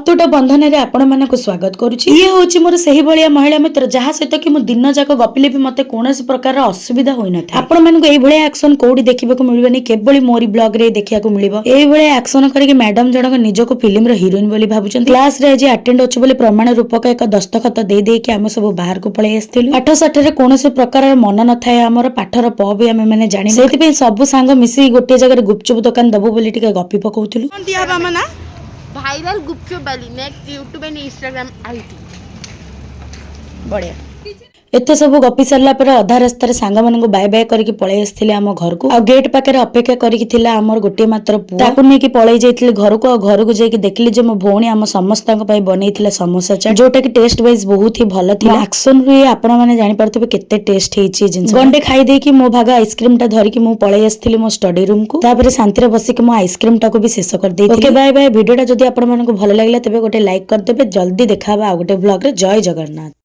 अतुट बंधन रे आपण मानक स्वागत करुछि। ये होछि मोर सही भलिया महिला मित्र जहा सहित कि मु दिन जाक गपिले भी मते कोनोसी प्रकार असुविधा होई न था। आपण मानक एई भलिया एक्शन कोडी देखिबाकू मिलबेनी, केवल मोरी ब्लॉग रे देखियाकू मिलिबो। एई भलिया एक्शन करिके मैडम जनक निजको फिल्म रो हीरोइन बोली भाबुछन। क्लास रे जे अटेंड अछि बोली प्रमाण रूपक एक दस्तखत दे दे कि हम सब बाहर को पळे आस्थिलु। पाठ साठ रे कोनोसी प्रकार मन न थाए, हमर पाठर प भी हम माने जानि। सेति पे सब सांग मिसी गोटे जगह गुपचुप दुकान दबो बोली टिके गपी पकौथिलु। कोन दिया बा मना भाइरल गुपचुप वाली next YouTube and Instagram ID बढ़िया। एते सब गपी सारला पर अधा रास्ता सांग मानक बाय बाय करके पळे आस्थिले हम घर को। आ गेट पाखे अपेक्षा करके थिला हमर गोटे मात्र पुआ। ताकू नै कि पळे जाइथिले घर को। घर को जाई कि देखली जे मो भौणी हम समस्त पई बनैथिला समोसा चाट, जोटा कि टेस्ट वाइज बहुत ही भलो थिला। एक्शन रे आपण माने जानि परथबे केते टेस्ट हेछि जिंस। गंडे खाई दे कि मो भागा आइसक्रीम टा धरि कि मु पळे आस्थिले मो स्टडी रूम को। तापर शांति रे बसी कि मो आइसक्रीम टा को भी शेष कर देथिले। Okay bye bye. वीडियो टा जदी आपण मानक भलो लागला तबे गोटे लाइक कर देबे। जल्दी देखाबा आ गोटे ब्लॉग रे। जय जगन्नाथ।